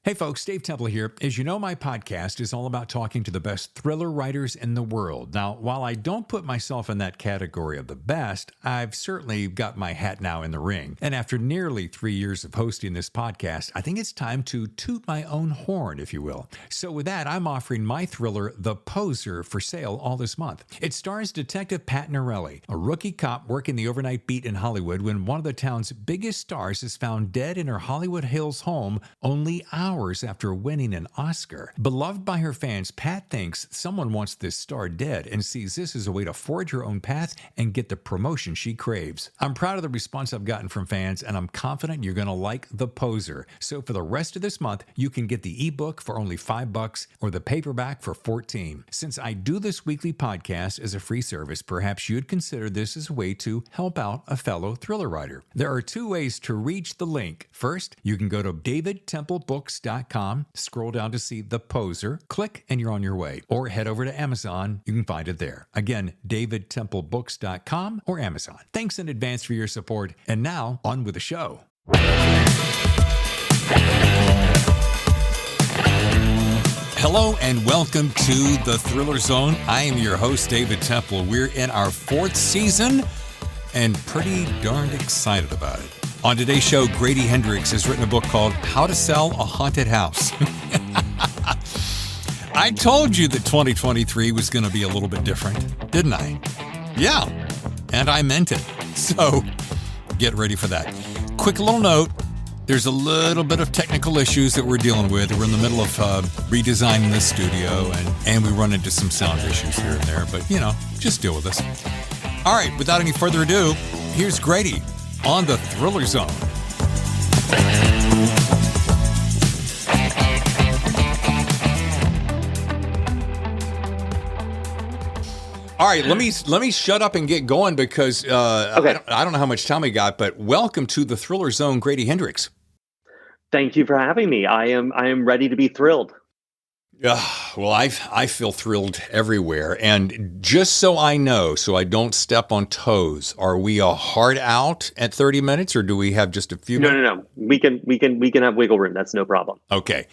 Hey folks, Dave Temple here. As you know, my podcast is all about talking to the best thriller writers in the world. Now, while I don't put myself in that category of the best, I've certainly got my hat now in the ring. And after nearly 3 years of hosting this podcast, I think it's time to toot my own horn, if you will. So with that, I'm offering my thriller, The Poser, for sale all this month. It stars Detective Pat Norelli, a rookie cop working the overnight beat in Hollywood when one of the town's biggest stars is found dead in her Hollywood Hills home only hours after winning an Oscar. Beloved by her fans, Pat thinks someone wants this star dead and sees this as a way to forge her own path and get the promotion she craves. I'm proud of the response I've gotten from fans, and I'm confident you're going to like The Poser. So for the rest of this month, you can get the ebook for only $5 or the paperback for $14. Since I do this weekly podcast as a free service, perhaps you'd consider this as a way to help out a fellow thriller writer. There are two ways to reach the link. First, you can go to davidtemplebooks.com, scroll down to see The Poser, click, and you're on your way. Or head over to Amazon. You can find it there. Again, davidtemplebooks.com or Amazon. Thanks in advance for your support. And now, on with the show. Hello and welcome to The Thriller Zone. I am your host, David Temple. We're in our 4th season and pretty darned excited about it. On today's show, Grady Hendrix has written a book called How to Sell a Haunted House. I told you that 2023 was going to be a little bit different, didn't I? Yeah, and I meant it. So get ready for that. Quick little note, there's a little bit of technical issues that we're dealing with. We're in the middle of redesigning the studio, and we run into some sound issues here and there, but, just deal with us. All right, without any further ado, here's Grady on The Thriller Zone. All right, let me shut up and get going because okay. I don't know how much time we got, but welcome to The Thriller Zone, Grady Hendrix. Thank you for having me. I am ready to be thrilled. Well, I feel thrilled everywhere. And just so I know, so I don't step on toes, are we a hard out at 30 minutes or do we have just a few minutes? No. We can have wiggle room. That's no problem. Okay.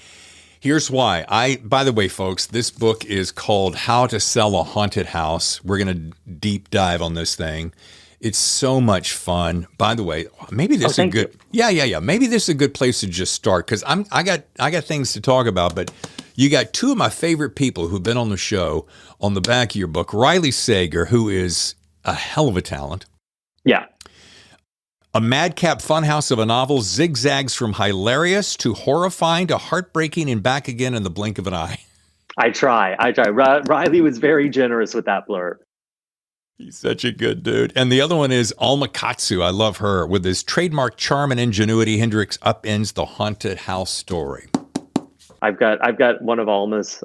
Here's why. By the way, folks, this book is called How to Sell a Haunted House. We're going to deep dive on this thing. It's so much fun. By the way, maybe this is a good. Yeah. Maybe this is a good place to just start because I got things to talk about, but you got two of my favorite people who've been on the show on the back of your book. Riley Sager, who is a hell of a talent. Yeah. A madcap funhouse of a novel, zigzags from hilarious to horrifying to heartbreaking and back again in the blink of an eye. I try. Riley was very generous with that blurb. He's such a good dude. And the other one is Alma Katsu. I love her. With his trademark charm and ingenuity, Hendrix upends the haunted house story. I've got one of Alma's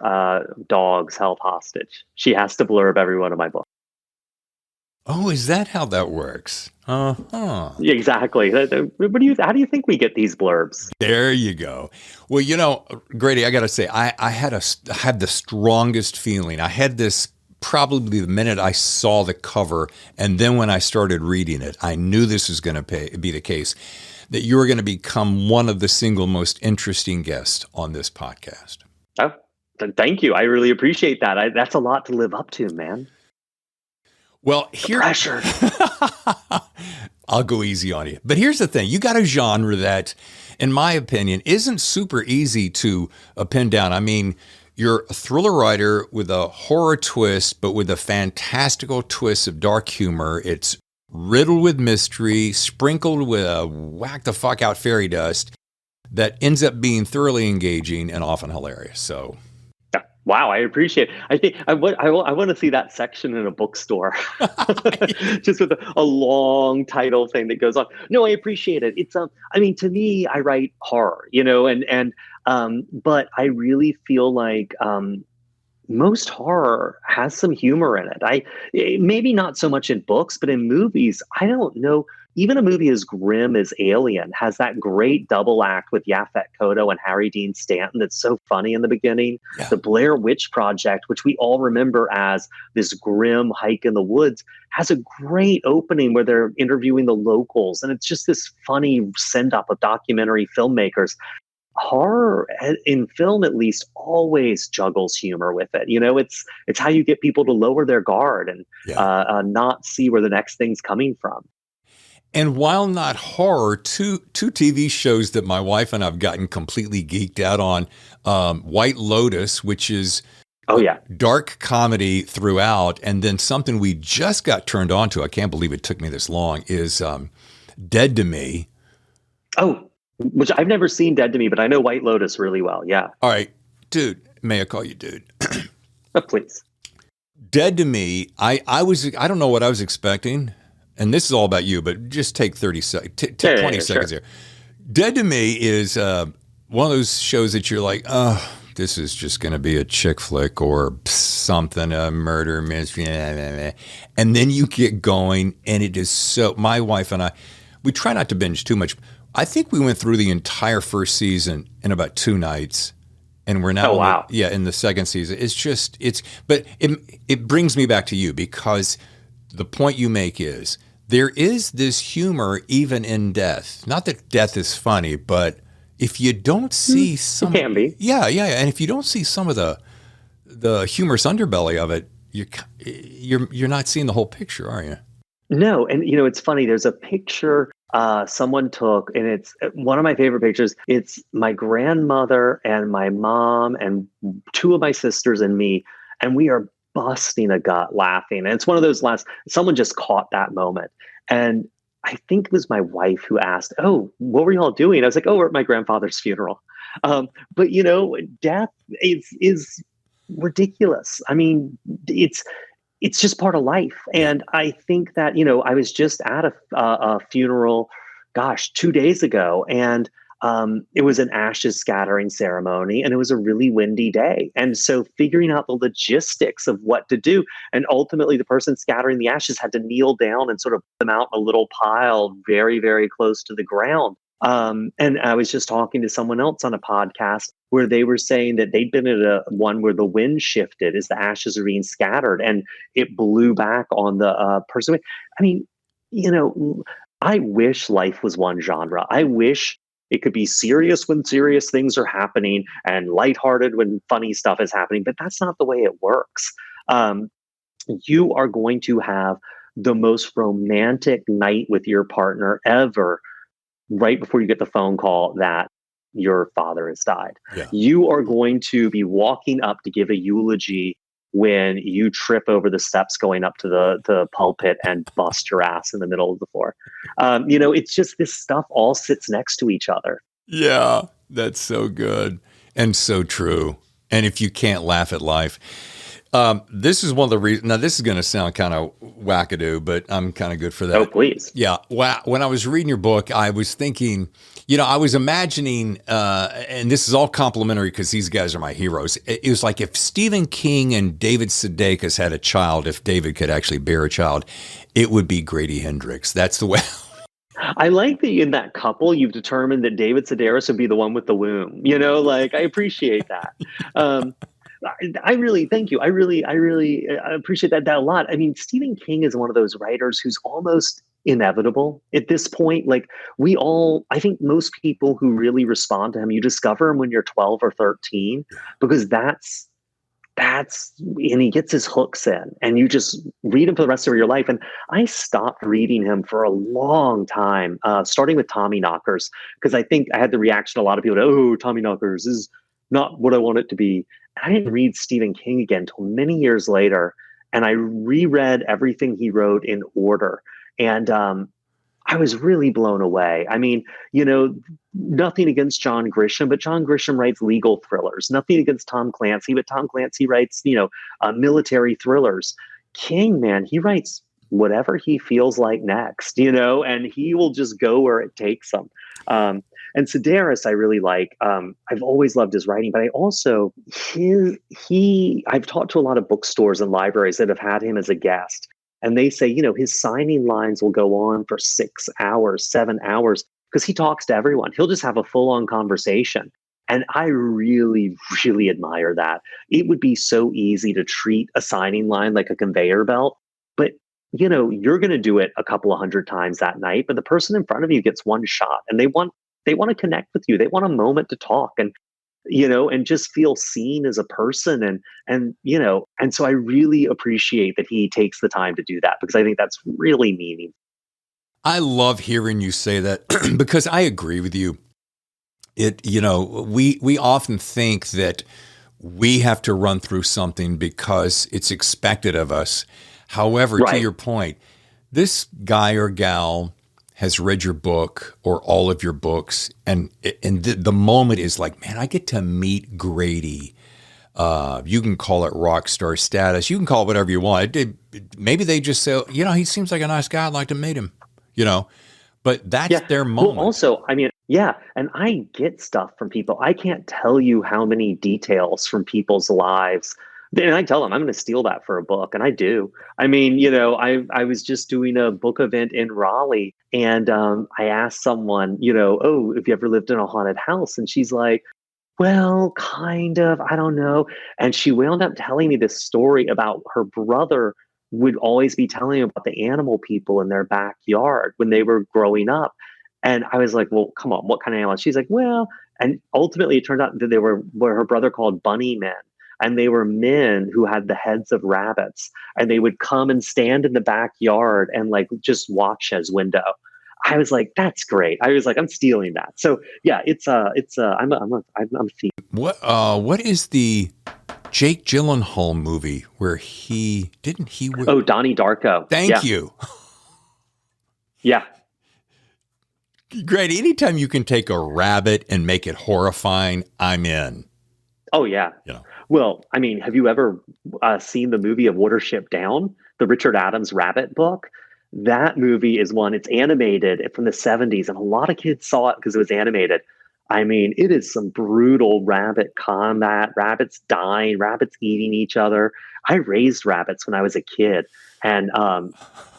dogs held hostage. She has to blurb every one of my books. Oh, is that how that works? Uh-huh. Exactly. How do you think we get these blurbs? There you go. Well, Grady, I got to say, I had the strongest feeling. I had this probably the minute I saw the cover, and then when I started reading it, I knew this was going to be the case, that you were going to become one of the single most interesting guests on this podcast. Oh, thank you. I really appreciate that. That's a lot to live up to, man. Well, pressure. I'll go easy on you. But here's the thing. You got a genre that, in my opinion, isn't super easy to pin down. I mean, you're a thriller writer with a horror twist, but with a fantastical twist of dark humor. It's riddled with mystery, sprinkled with a whack the fuck out fairy dust that ends up being thoroughly engaging and often hilarious. So, wow, I appreciate it. I think I want to see that section in a bookstore, just with a long title thing that goes on. No, I appreciate it. It's to me, I write horror, but I really feel like most horror has some humor in it. Maybe not so much in books, but in movies, I don't know. Even a movie as grim as Alien has that great double act with Yaphet Kotto and Harry Dean Stanton that's so funny in the beginning. Yeah. The Blair Witch Project, which we all remember as this grim hike in the woods, has a great opening where they're interviewing the locals. And it's just this funny send-up of documentary filmmakers. horror in film, at least, always juggles humor with it. It's how you get people to lower their guard and Yeah. not see where the next thing's coming from. And while not horror, two TV shows that my wife and I've gotten completely geeked out on, White Lotus, which is Oh yeah. dark comedy throughout, and then something we just got turned on to, I can't believe it took me this long, is Dead to Me. Oh, which I've never seen Dead to Me, but I know White Lotus really well. Yeah. All right, dude, may I call you dude? Please. Dead to Me, I don't know what I was expecting, and this is all about you, but just take 30 seconds, 20 seconds sure. here. Dead to Me is one of those shows that you're like, oh, this is just going to be a chick flick or something, a murder mystery, and then you get going, and it is so. My wife and I, we try not to binge too much. I think we went through the entire first season in about 2 nights, and we're now, Oh wow. in the second season. But it brings me back to you because the point you make is there is this humor even in death. Not that death is funny, but if you don't see some, It can be. yeah, and if you don't see some of the humorous underbelly of it, you're not seeing the whole picture, are you? No, and it's funny. There's a picture someone took, and it's one of my favorite pictures. It's my grandmother and my mom and 2 of my sisters and me, and we are busting a gut laughing. And it's one of those last. Someone just caught that moment, and I think it was my wife who asked, "Oh, what were you all doing?" I was like, "Oh, we're at my grandfather's funeral." But death is ridiculous. I mean, it's just part of life. And I think that, I was just at a funeral, gosh, 2 days ago, and it was an ashes scattering ceremony, and it was a really windy day. And so figuring out the logistics of what to do, and ultimately the person scattering the ashes had to kneel down and sort of put them out in a little pile very, very close to the ground. And I was just talking to someone else on a podcast where they were saying that they'd been at one where the wind shifted as the ashes are being scattered, and it blew back on the person. I mean, I wish life was one genre. I wish it could be serious when serious things are happening and lighthearted when funny stuff is happening, but that's not the way it works. You are going to have the most romantic night with your partner ever right before you get the phone call that your father has died. Yeah. You are going to be walking up to give a eulogy when you trip over the steps going up to the pulpit and bust your ass in the middle of the floor. It's just this stuff all sits next to each other. Yeah, that's so good and so true. And if you can't laugh at life, this is one of the reasons. Now, this is going to sound kind of wackadoo, but I'm kind of good for that. Oh, please. Yeah. When I was reading your book, I was thinking, I was imagining, and this is all complimentary because these guys are my heroes. It was like if Stephen King and David Sedaris had a child, if David could actually bear a child, it would be Grady Hendrix. That's the way. I like that in that couple, you've determined that David Sedaris would be the one with the womb. I appreciate that. I really thank you. I really appreciate that a lot. I mean, Stephen King is one of those writers who's almost inevitable at this point. Like I think most people who really respond to him, you discover him when you're 12 or 13, because that's, and he gets his hooks in, and you just read him for the rest of your life. And I stopped reading him for a long time, starting with Tommyknockers, because I think I had the reaction a lot of people, oh, Tommyknockers is not what I want it to be. I didn't read Stephen King again until many years later, and I reread everything he wrote in order. And I was really blown away. I mean, nothing against John Grisham, but John Grisham writes legal thrillers. Nothing against Tom Clancy, but Tom Clancy writes, military thrillers. King, man, he writes whatever he feels like next, and he will just go where it takes him. And Sedaris, I really like. I've always loved his writing, but I also I've talked to a lot of bookstores and libraries that have had him as a guest, and they say, his signing lines will go on for 6 hours, 7 hours, because he talks to everyone. He'll just have a full-on conversation. And I really, really admire that. It would be so easy to treat a signing line like a conveyor belt, but you're going to do it a couple of hundred times that night, but the person in front of you gets one shot, and they want they want to connect with you. They want a moment to talk and, and just feel seen as a person. And so I really appreciate that he takes the time to do that, because I think that's really meaningful. I love hearing you say that because I agree with you. We often think that we have to run through something because it's expected of us. However, to your point, this guy or gal has read your book or all of your books, and the moment is like, man, I get to meet Grady. You can call it rock star status. You can call it whatever you want. Maybe they just say, he seems like a nice guy. I'd like to meet him, but that's their moment. Well, also, I mean, and I get stuff from people. I can't tell you how many details from people's lives. And I tell them I'm going to steal that for a book, and I do. I mean, I was just doing a book event in Raleigh, and I asked someone, oh, have you ever lived in a haunted house? And she's like, well, kind of, I don't know. And she wound up telling me this story about her brother would always be telling about the animal people in their backyard when they were growing up. And I was like, well, come on, what kind of animals? She's like, well, and ultimately it turned out that they were what her brother called bunny men. And they were men who had the heads of rabbits, and they would come and stand in the backyard and like just watch his window. I was like, that's great. I was like, I'm stealing that. So yeah, I'm a thief. What is the Jake Gyllenhaal movie where Donnie Darko. Thank you. Yeah. Great. Anytime you can take a rabbit and make it horrifying, I'm in. Oh yeah. Well, I mean, have you ever seen the movie of Watership Down, the Richard Adams Rabbit book? That movie is one, it's animated from the 70s, and a lot of kids saw it because it was animated. I mean, it is some brutal rabbit combat, rabbits dying, rabbits eating each other. I raised rabbits when I was a kid, and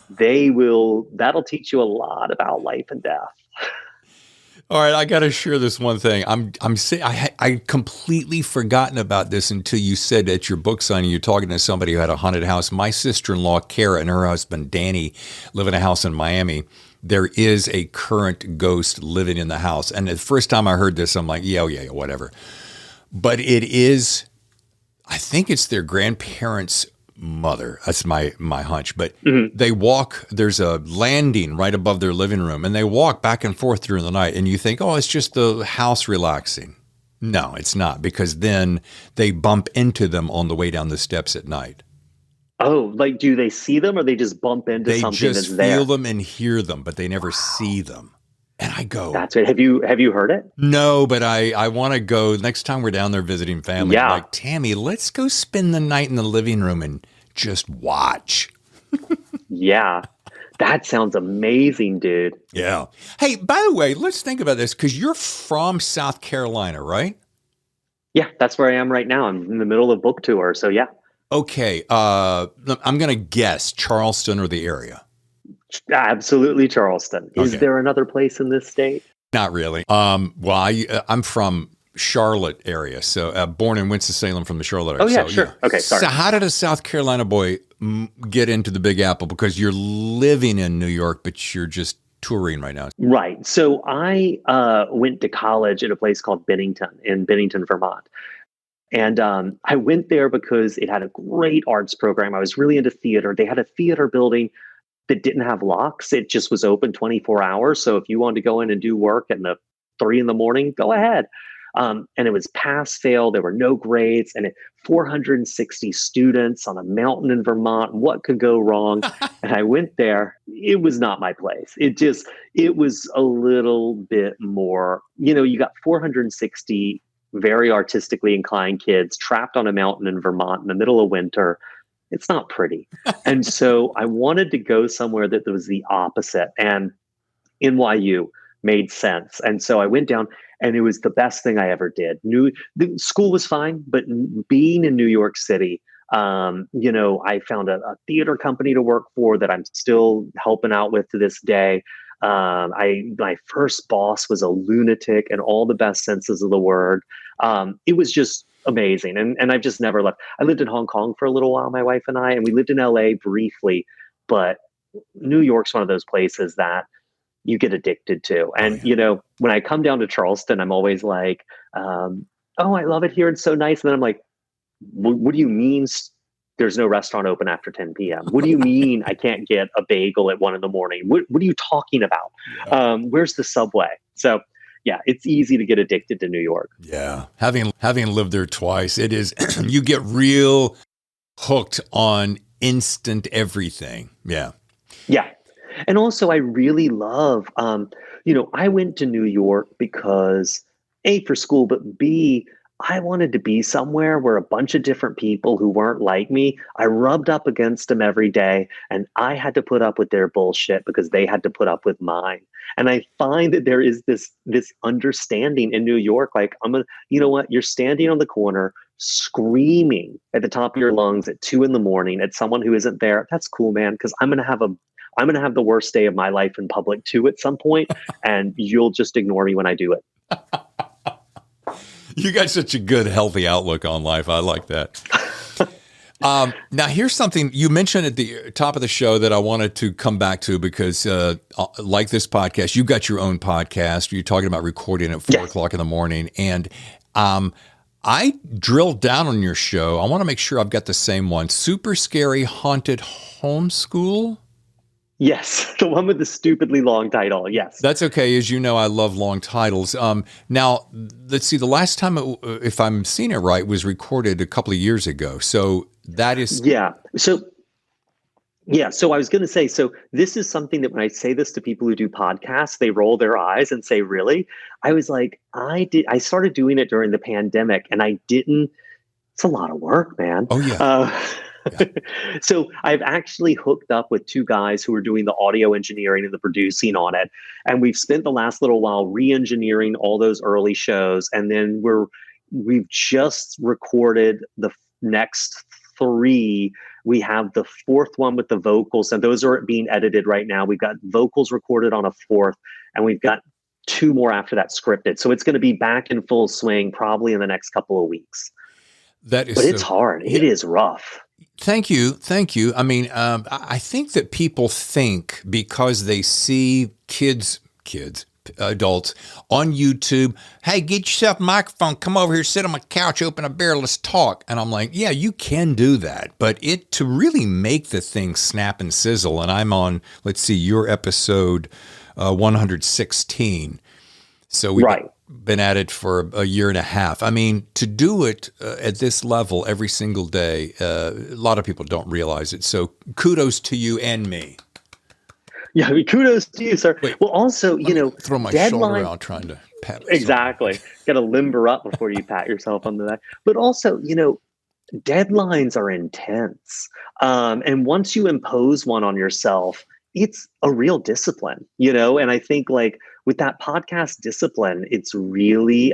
that'll teach you a lot about life and death. All right, I got to share this one thing. I completely forgotten about this until you said at your book signing you're talking to somebody who had a haunted house. My sister-in-law Kara and her husband Danny live in a house in Miami. There is a current ghost living in the house, and the first time I heard this, I'm like, yeah, whatever. But it is, I think it's their grandparents' mother. That's my hunch. But they walk, there's a landing right above their living room, and they walk back and forth during the night, and you think, oh, it's just the house relaxing. No, it's not, because then they bump into them on the way down the steps at night. Oh, like, do they see them, or they just bump into something that's there? They just feel them and hear them, but they never see them. And I go, that's it. Have you heard it? No, but I want to go next time we're down there visiting family. Yeah. I'm like, Tammy, let's go spend the night in the living room and just watch. Yeah. That sounds amazing, dude. Yeah. Hey, by the way, let's think about this, because you're from South Carolina, right? Yeah, that's where I am right now. I'm in the middle of book tour. So yeah. Okay. I'm going to guess Charleston or the area. Absolutely Charleston. Is there another place in this state? Not really. I'm from Charlotte area. So born in Winston-Salem, from the Charlotte area. Oh, yeah, sure. Okay, sorry. So how did a South Carolina boy get into the Big Apple? Because you're living in New York, but you're just touring right now. Right. So I went to college at a place called Bennington in Bennington, Vermont. And I went there because it had a great arts program. I was really into theater. They had a theater building that didn't have locks. It just was open 24 hours. So if you wanted to go in and do work at 3 a.m, go ahead. And it was pass fail. There were no grades, and 460 students on a mountain in Vermont. What could go wrong? And I went there. It was not my place. It was a little bit more, you got 460 very artistically inclined kids trapped on a mountain in Vermont in the middle of winter. It's not pretty. And so I wanted to go somewhere that was the opposite, and NYU made sense. And so I went down, and it was the best thing I ever did. The school was fine, but being in New York City, I found a theater company to work for that I'm still helping out with to this day. My first boss was a lunatic in all the best senses of the word. It was just amazing. And I've just never left. I lived in Hong Kong for a little while, my wife and I, and we lived in LA briefly, but New York's one of those places that you get addicted to. And, when I come down to Charleston, I'm always like, oh, I love it here. It's so nice. And then I'm like, what do you mean there's no restaurant open after 10 p.m.? What do you mean I can't get a bagel at 1 a.m? What are you talking about? Yeah. Where's the subway? So yeah, it's easy to get addicted to New York. Yeah. Having lived there twice, it is, you get real hooked on instant everything. Yeah. Yeah. And also I really love, I went to New York because A, for school, but B, I wanted to be somewhere where a bunch of different people who weren't like me, I rubbed up against them every day, and I had to put up with their bullshit because they had to put up with mine. And I find that there is this understanding in New York, like, you know what, you're standing on the corner screaming at the top of your lungs at 2 a.m. at someone who isn't there. That's cool, man, because I'm gonna have the worst day of my life in public too at some point, and you'll just ignore me when I do it. You got such a good, healthy outlook on life. I like that. Now, here's something you mentioned at the top of the show that I wanted to come back to because, like this podcast, you got your own podcast. You're talking about recording at 4 o'clock in the morning. And I drilled down on your show. I want to make sure I've got the same one. Super Scary Haunted Homeschool. Yes, the one with the stupidly long title. Yes. That's okay. As you know, I love long titles. Now, let's see. The last time, if I'm seeing it right, was recorded a couple of years ago. So that is... Yeah. So I was going to say, so this is something that when I say this to people who do podcasts, they roll their eyes and say, really? I was like, I started doing it during the pandemic and it's a lot of work, man. Oh, yeah. Yeah. So I've actually hooked up with 2 guys who are doing the audio engineering and the producing on it. And we've spent the last little while re-engineering all those early shows. And then we've just recorded the next 3. We have the 4th one with the vocals, and those are being edited right now. We've got vocals recorded on a 4th, and we've got 2 more after that scripted. So it's going to be back in full swing probably in the next couple of weeks. But it's hard. It is rough. Thank you. I mean, I think that people think because they see adults on YouTube, hey, get yourself a microphone, come over here, sit on my couch, open a beer, let's talk. And I'm like, yeah, you can do that. But to really make the thing snap and sizzle, and I'm on, let's see, your episode 116. So we've been at it for a year and a half. I mean, to do it at this level every single day, a lot of people don't realize it. So kudos to you and me. Yeah, kudos to you, sir. Wait, well, also, throw my shoulder out trying to pat myself. Exactly. Got to limber up before you pat yourself on the back. But also, deadlines are intense. And once you impose one on yourself, it's a real discipline, and I think like with that podcast discipline, it's really,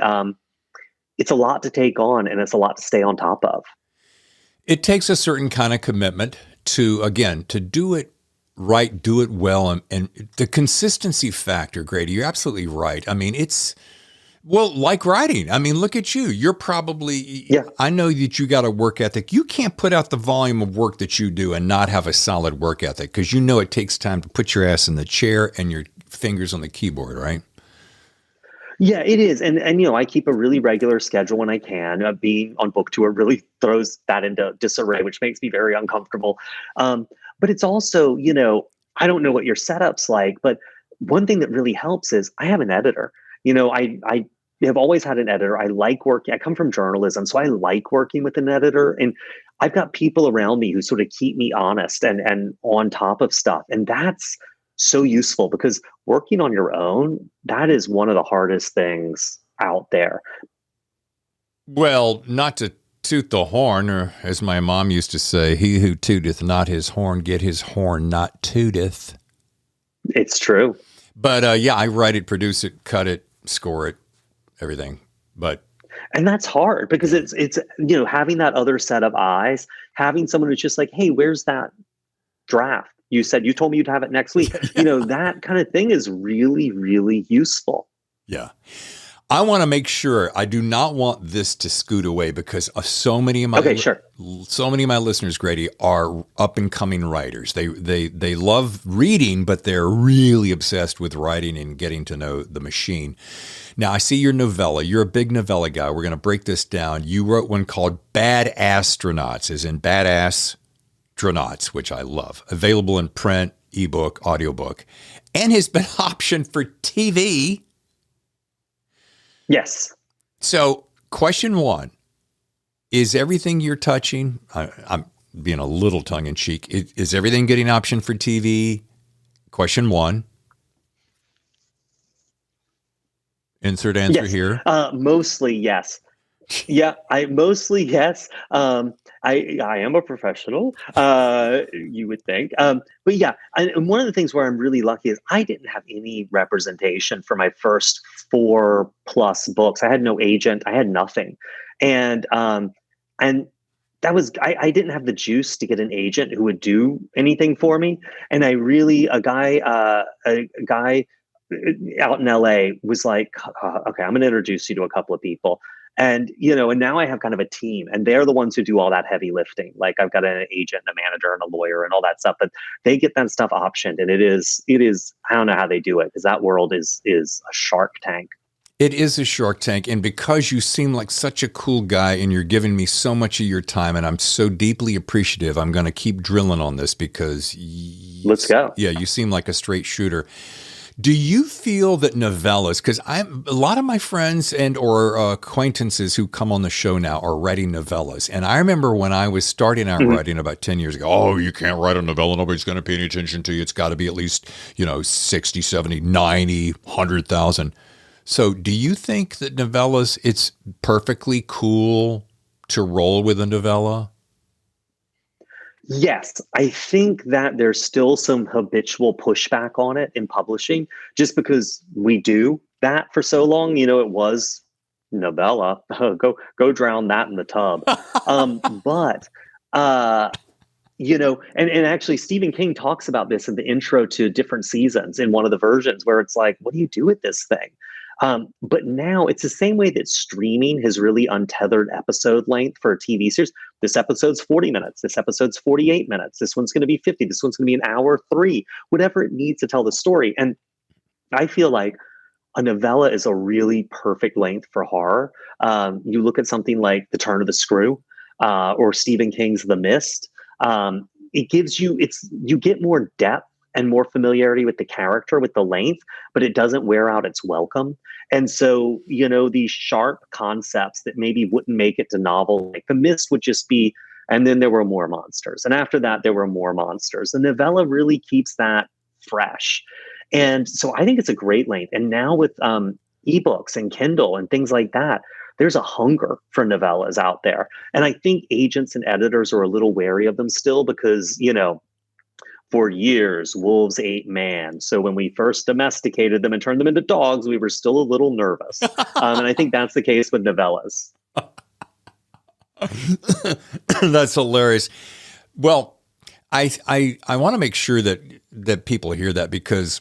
it's a lot to take on and it's a lot to stay on top of. It takes a certain kind of commitment to do it right, do it well. And the consistency factor, Grady, you're absolutely right. I mean, like writing. I mean, look at you. You're probably, I know that you got a work ethic. You can't put out the volume of work that you do and not have a solid work ethic because it takes time to put your ass in the chair and your fingers on the keyboard, right? Yeah, it is. And I keep a really regular schedule when I can. Being on book tour really throws that into disarray, which makes me very uncomfortable. But it's also, I don't know what your setup's like, but one thing that really helps is I have an editor. I have always had an editor. I like working. I come from journalism, so I like working with an editor. And I've got people around me who sort of keep me honest and on top of stuff. And that's so useful because working on your own, that is one of the hardest things out there. Well, not to toot the horn, or as my mom used to say, he who tooteth not his horn, get his horn not tooteth. It's true. But I write it, produce it, cut it, score it, everything. And that's hard because it's having that other set of eyes, having someone who's just like, hey, where's that draft? You told me you'd have it next week. That kind of thing is really, really useful. Yeah. I want to make sure I do not want this to scoot away because of so many of my Sure. so many of my listeners, Grady, are up and coming writers. They love reading, but they're really obsessed with writing and getting to know the machine. Now I see your novella. You're a big novella guy. We're going to break this down. You wrote one called Bad Astronauts, as in Badass Astronauts, which I love. Available in print, ebook, audiobook, and has been optioned for TV. Yes. So, question one, is everything you're touching, I'm being a little tongue-in-cheek, is everything getting optioned for TV? Question one. Insert answer here. Mostly, yes. Yeah, mostly yes. I am a professional, you would think. But yeah, and one of the things where I'm really lucky is I didn't have any representation for my first 4+ books. I had no agent. I had nothing, and that was I didn't have the juice to get an agent who would do anything for me. And I really a guy out in LA was like, okay, I'm going to introduce you to a couple of people. And, and now I have kind of a team and they're the ones who do all that heavy lifting. Like I've got an agent and a manager and a lawyer and all that stuff, but they get that stuff optioned. And it is, I don't know how they do it because that world is a shark tank. It is a shark tank. And because you seem like such a cool guy and you're giving me so much of your time and I'm so deeply appreciative, I'm going to keep drilling on this because let's go. Yeah, you seem like a straight shooter. Do you feel that novellas, because a lot of my friends and or acquaintances who come on the show now are writing novellas. And I remember when I was starting out writing about 10 years ago, oh, you can't write a novella. Nobody's going to pay any attention to you. It's got to be at least, 60, 70, 90, 100,000. So do you think that novellas, it's perfectly cool to roll with a novella? Yes, I think that there's still some habitual pushback on it in publishing, just because we do that for so long. It was novella. Go drown that in the tub. And actually, Stephen King talks about this in the intro to Different Seasons in one of the versions, where it's like, what do you do with this thing? But now it's the same way that streaming has really untethered episode length for a TV series. This episode's 40 minutes. This episode's 48 minutes. This one's going to be 50. This one's going to be an hour 3, whatever it needs to tell the story. And I feel like a novella is a really perfect length for horror. You look at something like The Turn of the Screw or Stephen King's The Mist. It gives you get more depth and more familiarity with the character with the length, but it doesn't wear out its welcome. And so, these sharp concepts that maybe wouldn't make it to novel, like The Mist would just be, and then there were more monsters. And after that, there were more monsters. The novella really keeps that fresh. And so I think it's a great length. And now with ebooks and Kindle and things like that, there's a hunger for novellas out there. And I think agents and editors are a little wary of them still because, for years, wolves ate man. So when we first domesticated them and turned them into dogs, we were still a little nervous. And I think that's the case with novellas. That's hilarious. Well, I want to make sure that people hear that because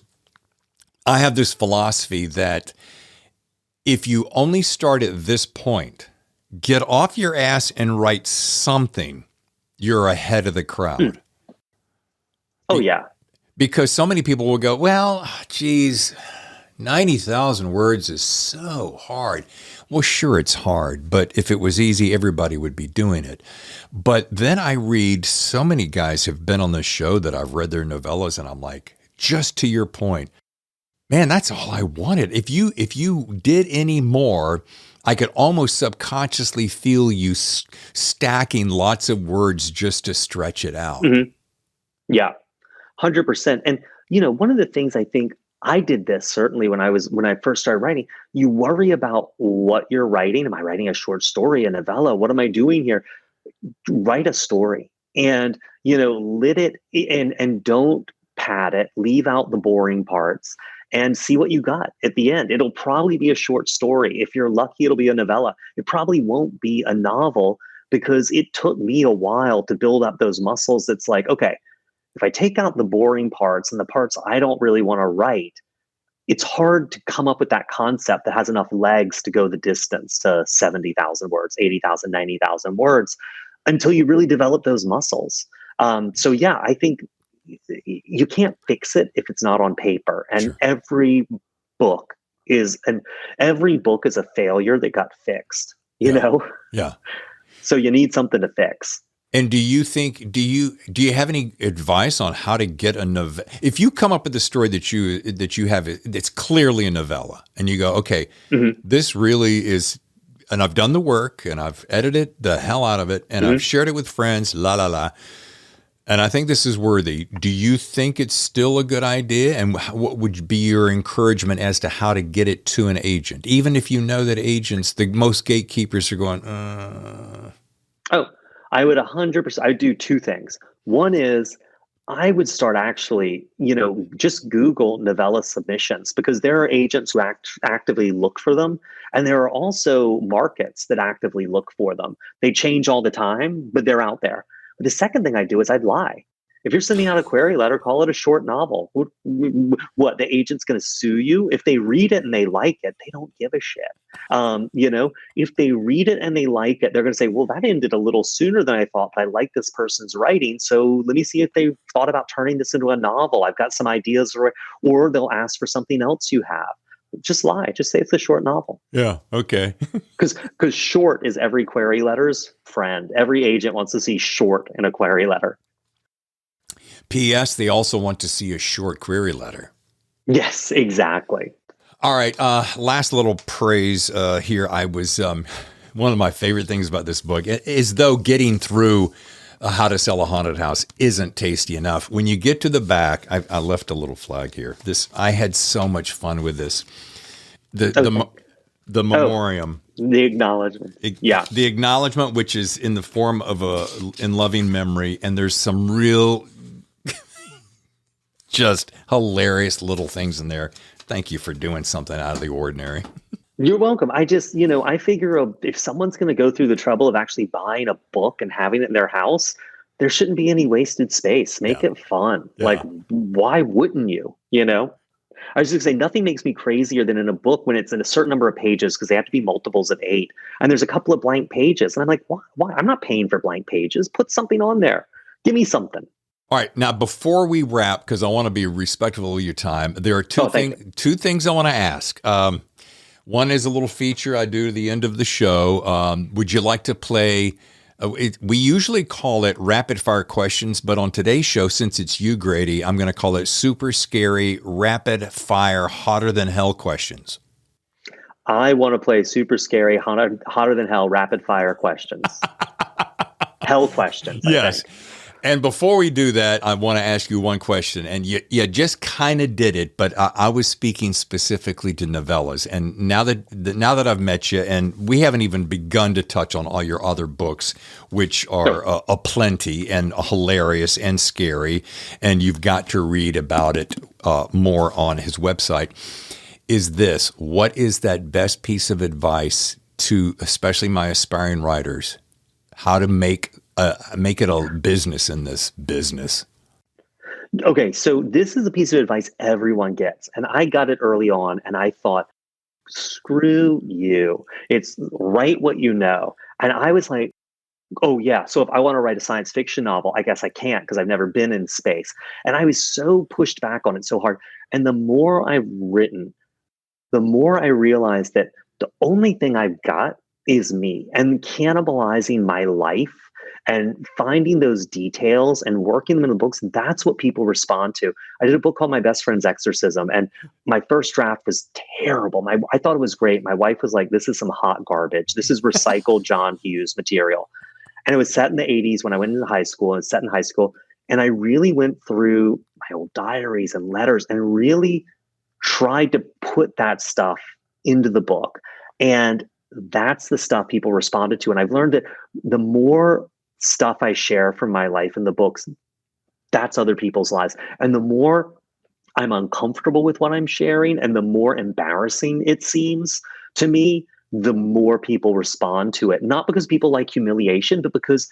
I have this philosophy that if you only start at this point, get off your ass and write something, you're ahead of the crowd. Oh, yeah. Because so many people will go, well, geez, 90,000 words is so hard. Well, sure, it's hard, but if it was easy, everybody would be doing it. But then I read so many guys have been on this show that I've read their novellas, and I'm like, just to your point, man, that's all I wanted. If you did any more, I could almost subconsciously feel you stacking lots of words just to stretch it out. Mm-hmm. Yeah. 100%. And, one of the things I think I did this certainly when I first started writing, you worry about what you're writing. Am I writing a short story, a novella? What am I doing here? Write a story and, lit it and don't pad it, leave out the boring parts and see what you got at the end. It'll probably be a short story. If you're lucky, it'll be a novella. It probably won't be a novel because it took me a while to build up those muscles. It's like, okay, if I take out the boring parts and the parts I don't really want to write, it's hard to come up with that concept that has enough legs to go the distance to 70,000 words, 80,000, 90,000 words until you really develop those muscles. So yeah, I think you can't fix it if it's not on paper. And Sure. book every book is a failure that got fixed, you know? Yeah. So you need something to fix. And do you have any advice on how to get a novella? If you come up with a story that you have, it's clearly a novella, and you go, okay, this really is, and I've done the work, and I've edited the hell out of it, and I've shared it with friends, la la la, and I think this is worthy. Do you think it's still a good idea? And what would be your encouragement as to how to get it to an agent, even if you know that agents, the most gatekeepers, are going, Oh, I would 100%. I would do two things. One is I would start actually, just Google novella submissions, because there are agents who actively look for them. And there are also markets that actively look for them. They change all the time, but they're out there. But the second thing I'd do is I'd lie. If you're sending out a query letter, call it a short novel. What, the agent's going to sue you? If they read it and they like it, they don't give a shit. If they read it and they like it, they're going to say, well, that ended a little sooner than I thought, but I like this person's writing. So let me see if they thought about turning this into a novel. I've got some ideas, or they'll ask for something else you have. Just lie. Just say it's a short novel. yeah, okay. Because short is every query letter's friend. Every agent wants to see short in a query letter. P.S. They also want to see a short query letter. Yes, exactly. All right. Last little praise here. I was one of my favorite things about this book is, though getting through How to Sell a Haunted House isn't tasty enough. When you get to the back, I left a little flag here. I had so much fun with this. The memoriam. The acknowledgement. Yeah. The acknowledgement, which is in the form of in loving memory, and there's some real just hilarious little things in there. Thank you for doing something out of the ordinary. You're welcome. I just, I figure if someone's going to go through the trouble of actually buying a book and having it in their house, there shouldn't be any wasted space. Make it fun. Yeah. Like, why wouldn't you? I was just going to say, nothing makes me crazier than in a book when it's in a certain number of pages, because they have to be multiples of 8. And there's a couple of blank pages. And I'm like, why? I'm not paying for blank pages. Put something on there. Give me something. All right. Now, before we wrap, because I want to be respectful of your time, there are two things I want to ask. One is a little feature I do at the end of the show. Would you like to play? We usually call it rapid fire questions, but on today's show, since it's you, Grady, I'm going to call it super scary, rapid fire, hotter than hell questions. I want to play super scary, hotter than hell, rapid fire questions. Hell questions. Yes. And before we do that, I want to ask you one question. And you just kind of did it, but I was speaking specifically to novellas. And now that I've met you, and we haven't even begun to touch on all your other books, which are aplenty and hilarious and scary, and you've got to read about it more on his website, what is that best piece of advice to especially my aspiring writers, how to make it a business in this business? Okay, so this is a piece of advice everyone gets. And I got it early on, and I thought, screw you. It's write what you know. And I was like, oh, yeah. So if I want to write a science fiction novel, I guess I can't, because I've never been in space. And I was so pushed back on it so hard. And the more I've written, the more I realized that the only thing I've got is me, and cannibalizing my life and finding those details and working them in the books. That's what people respond to. I did a book called My Best Friend's Exorcism, and my first draft was terrible. I thought it was great. My wife was like, this is some hot garbage. This is recycled John Hughes material. And it was set in the 80s when I went into high school, and it's set in high school. And I really went through my old diaries and letters and really tried to put that stuff into the book. And that's the stuff people responded to. And I've learned that the more stuff I share from my life in the books, that's other people's lives. And the more I'm uncomfortable with what I'm sharing, and the more embarrassing it seems to me, the more people respond to it. Not because people like humiliation, but because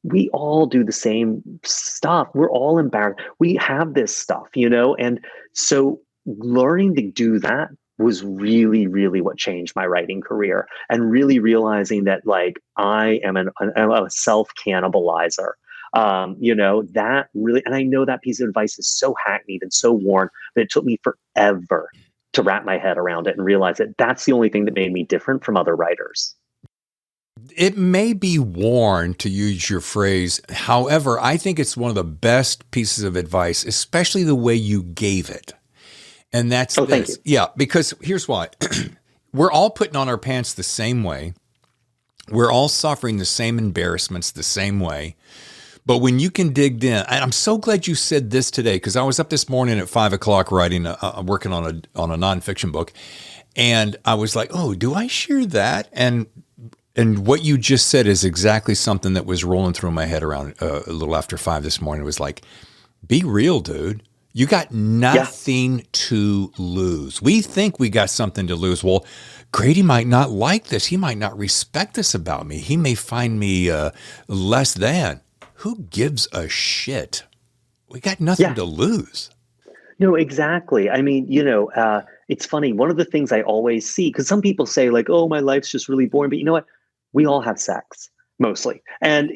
we all do the same stuff. We're all embarrassed. We have this stuff, And so learning to do that was really, really what changed my writing career, and really realizing that like I am I'm a self cannibalizer. That really, and I know that piece of advice is so hackneyed and so worn, but it took me forever to wrap my head around it and realize that that's the only thing that made me different from other writers. It may be worn, to use your phrase. However, I think it's one of the best pieces of advice, especially the way you gave it. And that's Oh, thank you. this. Yeah, because here's why. We're all putting on our pants the same way. We're all suffering the same embarrassments the same way. But when you can dig in, and I'm so glad you said this today, because I was up this morning at 5 o'clock writing, working on a nonfiction book, and I was like, "Oh, do I share that?" And what you just said is exactly something that was rolling through my head around a little after 5 this morning. It was like, "Be real, dude. You got nothing to lose." We think we got something to lose. Well, Grady might not like this. He might not respect this about me. He may find me less than. Who gives a shit? We got nothing to lose. No, exactly. I mean, it's funny. One of the things I always see, because some people say, like, oh, my life's just really boring. But you know what? We all have sex, mostly. And,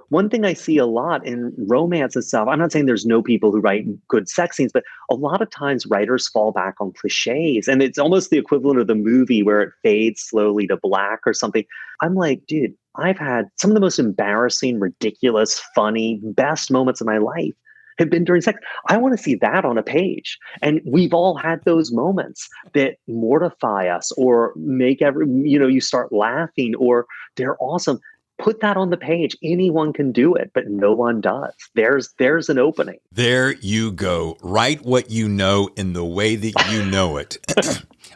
one thing I see a lot in romance and stuff, I'm not saying there's no people who write good sex scenes, but a lot of times writers fall back on cliches. And it's almost the equivalent of the movie where it fades slowly to black or something. I'm like, dude, I've had some of the most embarrassing, ridiculous, funny, best moments of my life have been during sex. I want to see that on a page. And we've all had those moments that mortify us or make you start laughing or they're awesome. Put that on the page. Anyone can do it, but no one does. There's an opening. There you go. Write what you know in the way that you know it.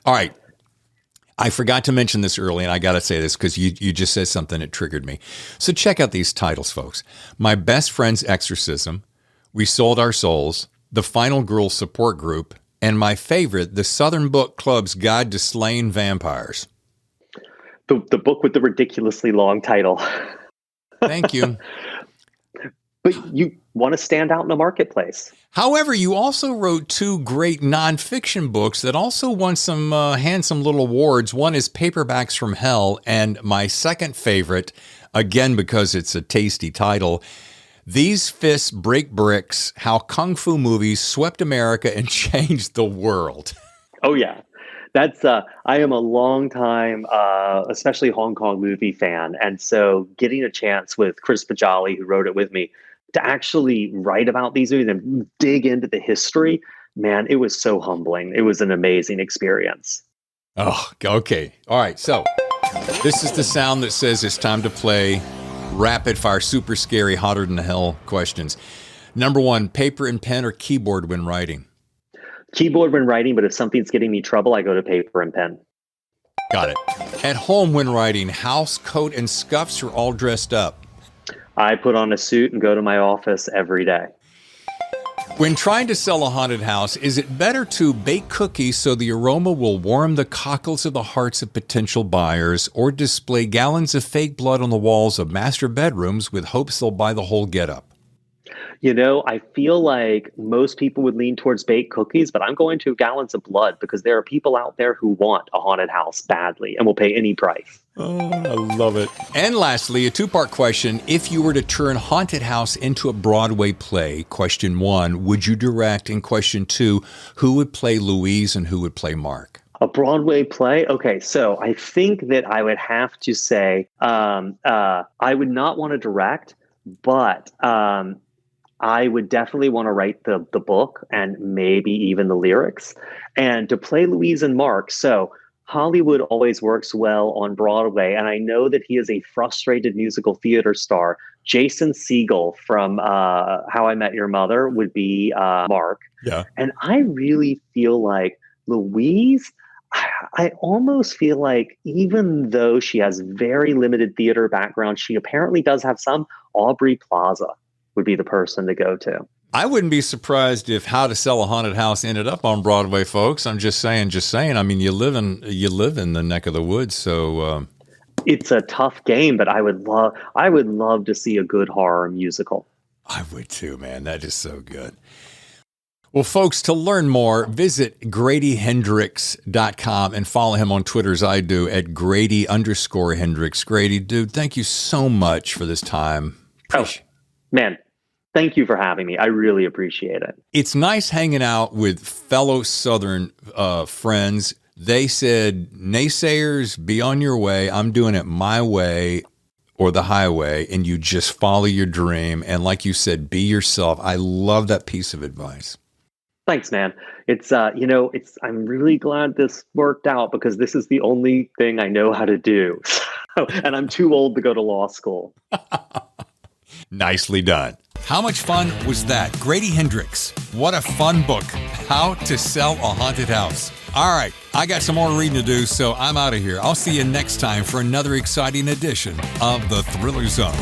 All right. I forgot to mention this early, and I got to say this because you just said something that triggered me. So check out these titles, folks. My Best Friend's Exorcism, We Sold Our Souls, The Final Girl Support Group, and my favorite, The Southern Book Club's Guide to Slaying Vampires. The book with the ridiculously long title. Thank you. But you want to stand out in the marketplace. However, you also wrote 2 great nonfiction books that also won some handsome little awards. One is Paperbacks from Hell, and my second favorite, again because it's a tasty title, These Fists Break Bricks, How Kung Fu Movies Swept America and Changed the World. Oh, yeah. That's I am a long time, especially Hong Kong movie fan. And so getting a chance with Chris Pajali, who wrote it with me, to actually write about these movies and dig into the history, man, it was so humbling. It was an amazing experience. Oh, okay. All right. So this is the sound that says it's time to play rapid fire, super scary, hotter than hell questions. Number 1, paper and pen or keyboard when writing? Keyboard when writing, but if something's getting me trouble, I go to paper and pen. Got it. At home when writing, house, coat, and scuffs or all dressed up? I put on a suit and go to my office every day. When trying to sell a haunted house, is it better to bake cookies so the aroma will warm the cockles of the hearts of potential buyers, or display gallons of fake blood on the walls of master bedrooms with hopes they'll buy the whole getup? I feel like most people would lean towards baked cookies, but I'm going to gallons of blood because there are people out there who want a haunted house badly and will pay any price. Oh, I love it. And lastly, a 2-part question. If you were to turn Haunted House into a Broadway play, question 1, would you direct? And question 2, who would play Louise and who would play Mark? A Broadway play? Okay, so I think that I would have to say I would not want to direct, but I would definitely want to write the book and maybe even the lyrics. And to play Louise and Mark, so Hollywood always works well on Broadway, and I know that he is a frustrated musical theater star. Jason Segel from How I Met Your Mother would be Mark. Yeah. And I really feel like Louise, I almost feel like even though she has very limited theater background, she apparently does have some. Aubrey Plaza would be the person to go to. I wouldn't be surprised if How to Sell a Haunted House ended up on Broadway, folks. I'm just saying. I mean, you live in the neck of the woods, so it's a tough game, but I would love to see a good horror musical. I would too, man. That is so good. Well, folks, to learn more, visit GradyHendrix.com and follow him on Twitter as I do at Grady_Hendrix. Grady, dude, thank you so much for this time. Man, thank you for having me. I really appreciate it. It's nice hanging out with fellow Southern friends. They said, naysayers, be on your way. I'm doing it my way or the highway, and you just follow your dream. And like you said, be yourself. I love that piece of advice. Thanks, man. I'm really glad this worked out because this is the only thing I know how to do. And I'm too old to go to law school. Nicely done. How much fun was that? Grady Hendrix. What a fun book. How to Sell a Haunted House. All right, I got some more reading to do, so I'm out of here. I'll see you next time for another exciting edition of The Thriller Zone.